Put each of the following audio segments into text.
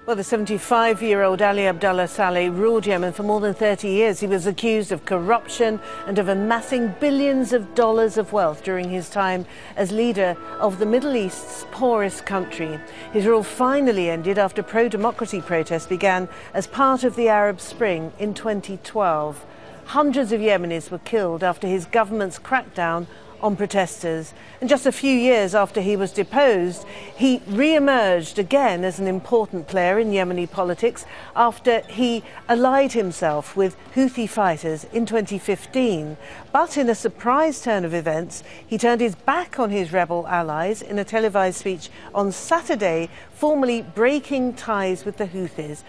Well, the 75-year-old Ali Abdullah Saleh ruled Yemen for more than 30 years. He was accused of corruption and of amassing billions of dollars of wealth during his time as leader of the Middle East's poorest country. His rule finally ended after pro-democracy protests began as part of the Arab Spring in 2012. Hundreds of Yemenis were killed after his government's crackdown on protesters. And just a few years after he was deposed, he re-emerged again as an important player in Yemeni politics after he allied himself with Houthi fighters in 2015. But in a surprise turn of events, he turned his back on his rebel allies in a televised speech on Saturday, formally breaking ties with the Houthis.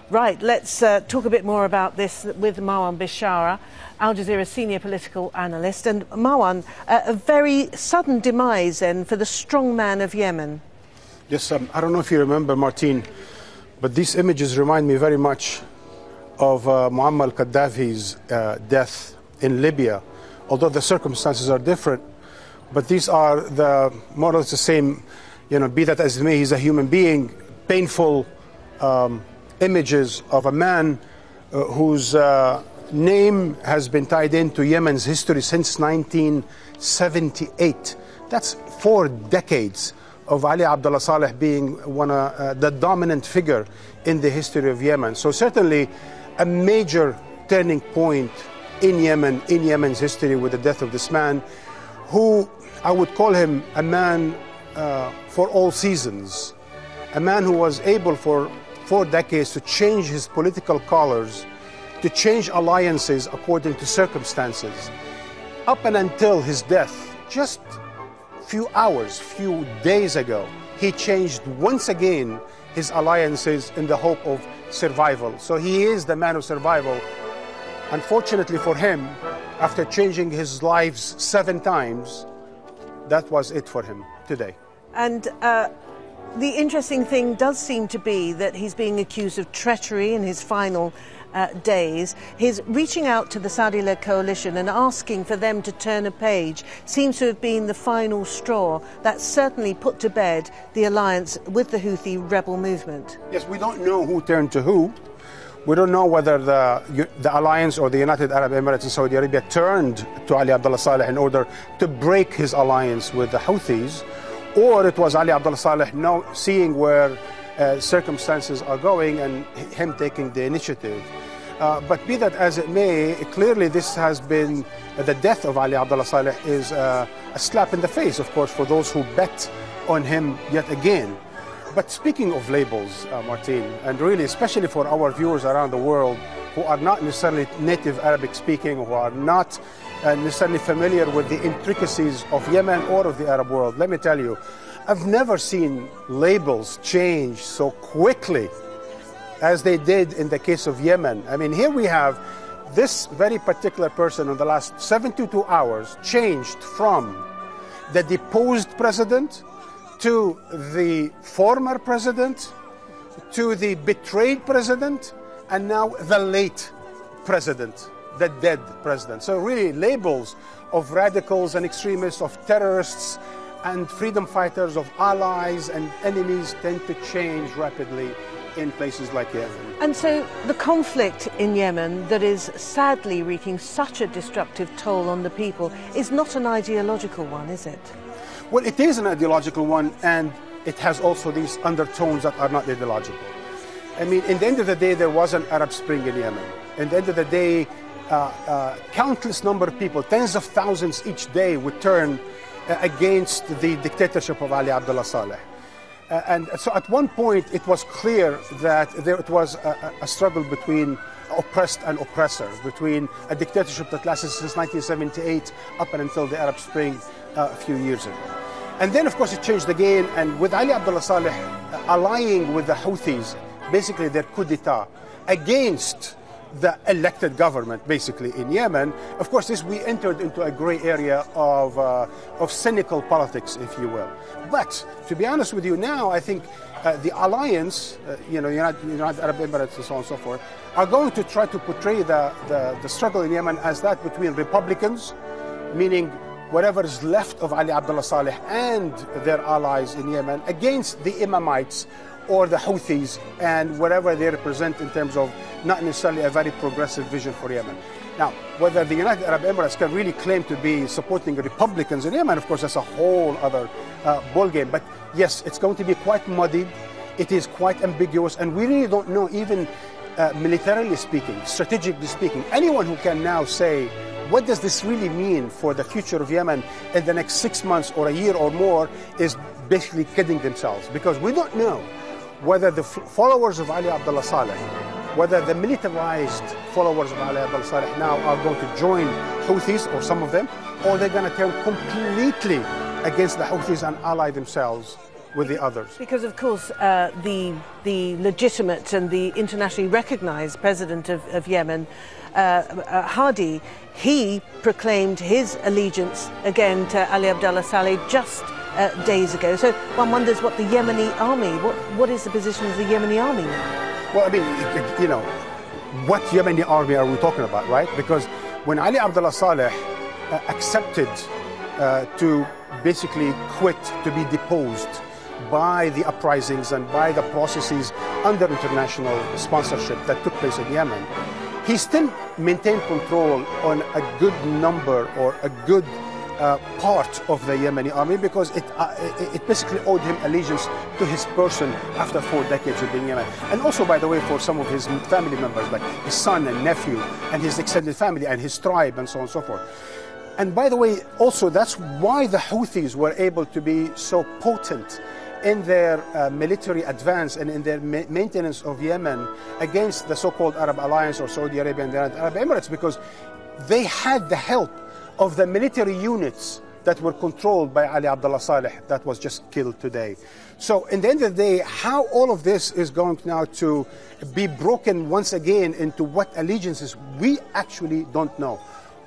Right, let's talk a bit more about this with Marwan Bishara, Al Jazeera senior political analyst. And Marwan, a very sudden demise then for the strong man of Yemen. Yes, I don't know if you remember, Martine, but these images remind me very much of Muammar al-Gaddafi's death in Libya, although the circumstances are different. But these are more or less the same, be that as it may, he's a human being, painful images of a man whose name has been tied into Yemen's history since 1978. That's 4 decades of Ali Abdullah Saleh being the dominant figure in the history of Yemen. So certainly a major turning point in Yemen, in Yemen's history, with the death of this man, who I would call him a man for all seasons, a man who was able for 4 decades to change his political colors, to change alliances according to circumstances. Up and until his death, just few days ago, he changed once again his alliances in the hope of survival. So he is the man of survival. Unfortunately for him, after changing his lives 7 times, that was it for him today. And the interesting thing does seem to be that he's being accused of treachery in his final days. His reaching out to the Saudi-led coalition and asking for them to turn a page seems to have been the final straw that certainly put to bed the alliance with the Houthi rebel movement. Yes, we don't know who turned to who. We don't know whether the alliance or the United Arab Emirates and Saudi Arabia turned to Ali Abdullah Saleh in order to break his alliance with the Houthis, or it was Ali Abdullah Saleh seeing where circumstances are going and him taking the initiative. But be that as it may, clearly this has been, the death of Ali Abdullah Saleh is a slap in the face, of course, for those who bet on him yet again. But speaking of labels, Martine, and really especially for our viewers around the world who are not necessarily native Arabic speaking, who are not necessarily familiar with the intricacies of Yemen or of the Arab world, let me tell you, I've never seen labels change so quickly as they did in the case of Yemen. I mean, here we have this very particular person in the last 72 hours changed from the deposed president to the former president to the betrayed president and now the late president, the dead president. So really labels of radicals and extremists, of terrorists and freedom fighters, of allies and enemies tend to change rapidly in places like Yemen. And so the conflict in Yemen that is sadly wreaking such a destructive toll on the people is not an ideological one, is it? Well, it is an ideological one, and it has also these undertones that are not ideological. I mean, in the end of the day, there was an Arab Spring in Yemen. In the end of the day, countless number of people, tens of thousands each day, would turn against the dictatorship of Ali Abdullah Saleh. And so at one point, it was clear that it was a struggle between oppressed and oppressor, between a dictatorship that lasted since 1978 up and until the Arab Spring a few years ago. And then, of course, it changed again, and with Ali Abdullah Saleh allying with the Houthis, basically their coup d'etat, against the elected government, basically, in Yemen, of course, we entered into a gray area of cynical politics, if you will. But, to be honest with you now, I think the alliance, United Arab Emirates and so on and so forth, are going to try to portray the struggle in Yemen as that between Republicans, meaning whatever is left of Ali Abdullah Saleh and their allies in Yemen, against the Imamites, or the Houthis and whatever they represent in terms of not necessarily a very progressive vision for Yemen. Now, whether the United Arab Emirates can really claim to be supporting Republicans in Yemen, of course, that's a whole other ballgame. But yes, it's going to be quite muddied. It is quite ambiguous, and we really don't know, even militarily speaking, strategically speaking, anyone who can now say, what does this really mean for the future of Yemen in the next 6 months or a year or more, is basically kidding themselves, because we don't know whether the followers of Ali Abdullah Saleh, whether the militarized followers of Ali Abdullah Saleh now are going to join Houthis, or some of them, or they're going to turn completely against the Houthis and ally themselves with the others. Because, of course, the legitimate and the internationally recognized president of Yemen, Hadi, he proclaimed his allegiance again to Ali Abdullah Saleh just days ago. So one wonders what the Yemeni army, what is the position of the Yemeni army now? Well, I mean, you know, what Yemeni army are we talking about, right? Because when Ali Abdullah Saleh accepted to basically quit, to be deposed by the uprisings and by the processes under international sponsorship that took place in Yemen, he still maintained control on a good number or a good part of the Yemeni army, because it basically owed him allegiance to his person after 4 decades of being in Yemen. And also, by the way, for some of his family members, like his son and nephew and his extended family and his tribe and so on and so forth. And by the way, also that's why the Houthis were able to be so potent in their military advance and in their maintenance of Yemen against the so-called Arab Alliance or Saudi Arabia and the Arab Emirates, because they had the help of the military units that were controlled by Ali Abdullah Saleh that was just killed today. So in the end of the day, how all of this is going now to be broken once again into what allegiances, we actually don't know.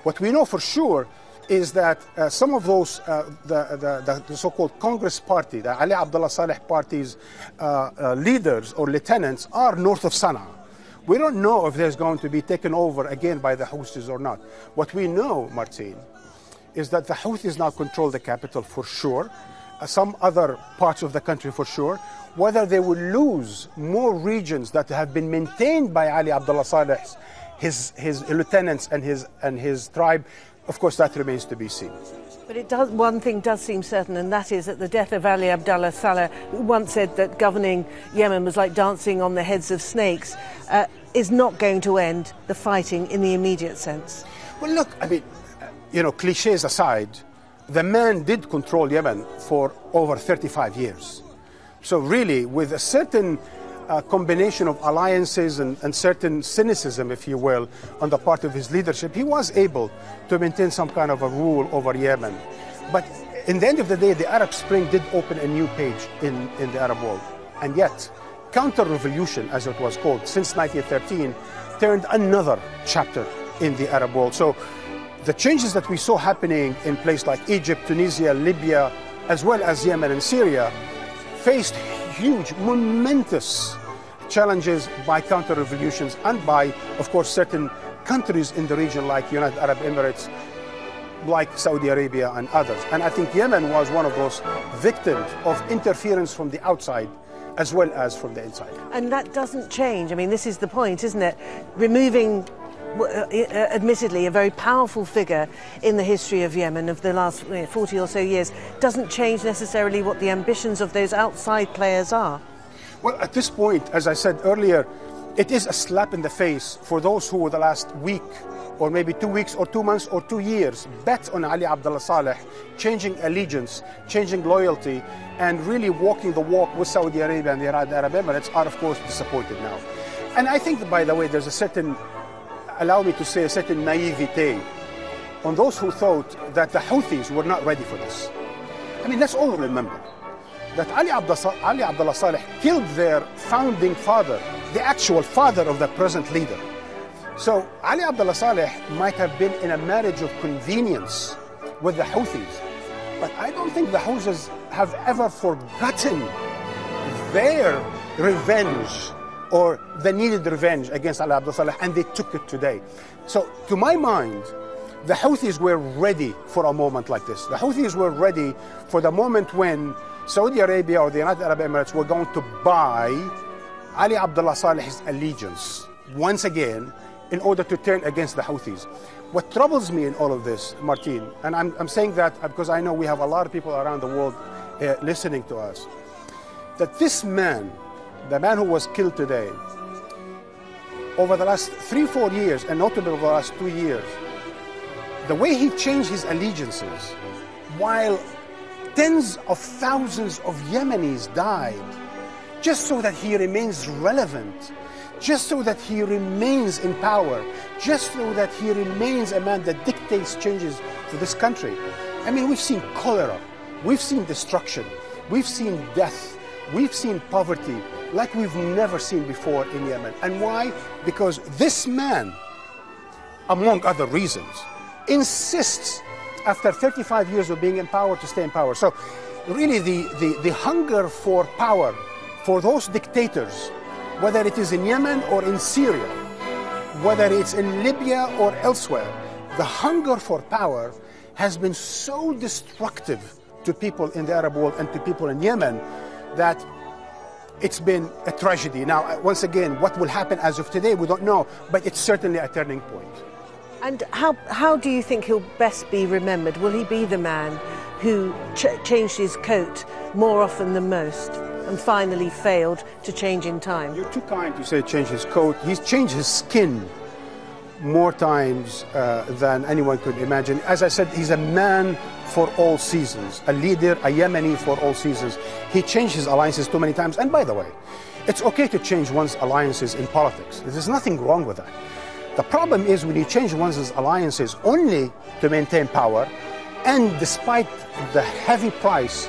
What we know for sure is that some of those, the so-called Congress Party, the Ali Abdullah Saleh Party's leaders or lieutenants are north of Sana'a. We don't know if there's going to be taken over again by the Houthis or not. What we know, Martin, is that the Houthis now control the capital for sure, some other parts of the country for sure. Whether they will lose more regions that have been maintained by Ali Abdullah Saleh, his lieutenants and his tribe, of course, that remains to be seen. But one thing does seem certain, and that is that the death of Ali Abdullah Saleh, who once said that governing Yemen was like dancing on the heads of snakes, is not going to end the fighting in the immediate sense. Well, look, I mean, you know, cliches aside, the man did control Yemen for over 35 years. So really, with a certain combination of alliances and certain cynicism, if you will, on the part of his leadership, he was able to maintain some kind of a rule over Yemen. But in the end of the day, the Arab Spring did open a new page in the Arab world. And yet, counter-revolution, as it was called, since 1913, turned another chapter in the Arab world. So the changes that we saw happening in places like Egypt, Tunisia, Libya, as well as Yemen and Syria, faced huge, momentous challenges by counter-revolutions and by, of course, certain countries in the region like United Arab Emirates, like Saudi Arabia and others. And I think Yemen was one of those victims of interference from the outside as well as from the inside. And that doesn't change. I mean, this is the point, isn't it? Removing, admittedly, a very powerful figure in the history of Yemen of the last 40 or so years doesn't change necessarily what the ambitions of those outside players are. Well, at this point, as I said earlier, it is a slap in the face for those who the last week or maybe 2 weeks or 2 months or 2 years bet on Ali Abdullah Saleh, changing allegiance, changing loyalty, and really walking the walk with Saudi Arabia and the Arab Emirates are, of course, disappointed now. And I think that, by the way, there's a certain, allow me to say, a certain naivete on those who thought that the Houthis were not ready for this. I mean, let's all remember that Ali Abdullah Saleh killed their founding father, the actual father of the present leader. So Ali Abdullah Saleh might have been in a marriage of convenience with the Houthis, but I don't think the Houthis have ever forgotten their revenge or the needed revenge against Ali Abdullah Saleh, and they took it today. So to my mind, the Houthis were ready for a moment like this. The Houthis were ready for the moment when Saudi Arabia or the United Arab Emirates were going to buy Ali Abdullah Saleh's allegiance once again in order to turn against the Houthis. What troubles me in all of this, Martin, and I'm saying that because I know we have a lot of people around the world listening to us, that this man, the man who was killed today, over the last 3-4 years, and notably over the last 2 years, the way he changed his allegiances, while tens of thousands of Yemenis died, just so that he remains relevant, just so that he remains in power, just so that he remains a man that dictates changes to this country. I mean, we've seen cholera, we've seen destruction, we've seen death, we've seen poverty like we've never seen before in Yemen. And why? Because this man, among other reasons, insists after 35 years of being in power to stay in power. So really the hunger for power for those dictators, whether it is in Yemen or in Syria, whether it's in Libya or elsewhere, the hunger for power has been so destructive to people in the Arab world and to people in Yemen that it's been a tragedy. Now, once again, what will happen as of today, we don't know, but it's certainly a turning point. And how do you think he'll best be remembered? Will he be the man who changed his coat more often than most and finally failed to change in time? You're too kind to say change his coat. He's changed his skin more times than anyone could imagine. As I said, he's a man for all seasons, a leader, a Yemeni for all seasons. He changed his alliances too many times. And by the way, it's okay to change one's alliances in politics. There's nothing wrong with that. The problem is when you change one's alliances only to maintain power, and despite the heavy price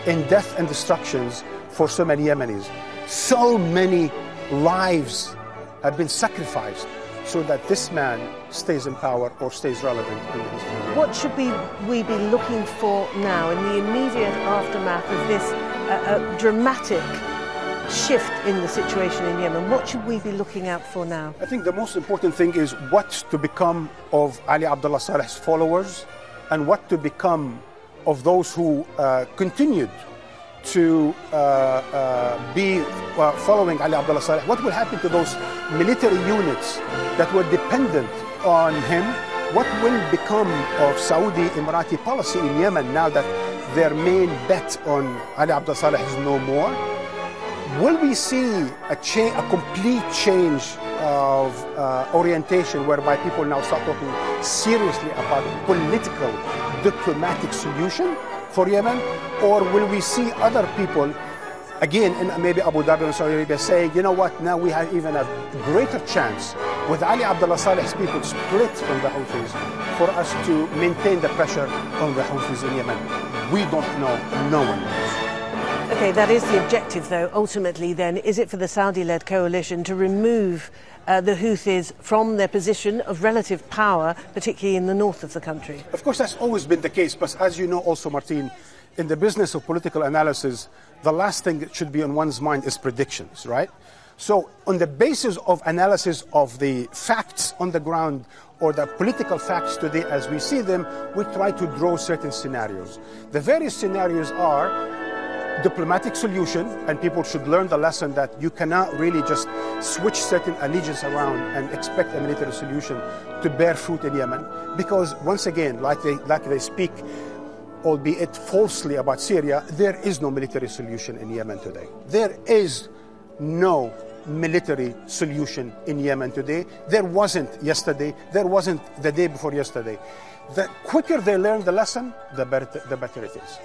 in death and destructions for so many Yemenis, so many lives have been sacrificed so that this man stays in power or stays relevant in the history. What should we be looking for now in the immediate aftermath of this dramatic shift in the situation in Yemen? What should we be looking out for now? I think the most important thing is what to become of Ali Abdullah Saleh's followers and what to become of those who continued to be following Ali Abdullah Saleh. What will happen to those military units that were dependent on him? What will become of Saudi Emirati policy in Yemen now that their main bet on Ali Abdullah Saleh is no more? Will we see a complete change of orientation whereby people now start talking seriously about political, diplomatic solution for Yemen? Or will we see other people, again, in maybe Abu Dhabi and Saudi Arabia, say, you know what, now we have even a greater chance with Ali Abdullah Saleh's people split from the Houthis for us to maintain the pressure on the Houthis in Yemen? We don't know, no one knows. Okay, that is the objective, though, ultimately, then. Is it for the Saudi-led coalition to remove the Houthis from their position of relative power, particularly in the north of the country? Of course, that's always been the case. But as you know also, Martin, in the business of political analysis, the last thing that should be on one's mind is predictions, right? So on the basis of analysis of the facts on the ground or the political facts today as we see them, we try to draw certain scenarios. The various scenarios are diplomatic solution, and people should learn the lesson that you cannot really just switch certain allegiance around and expect a military solution to bear fruit in Yemen, because once again, like they speak, albeit falsely, about Syria, there is no military solution in Yemen today. There is no military solution in Yemen today. There wasn't yesterday, there wasn't the day before yesterday. The quicker they learn the lesson, the better it is.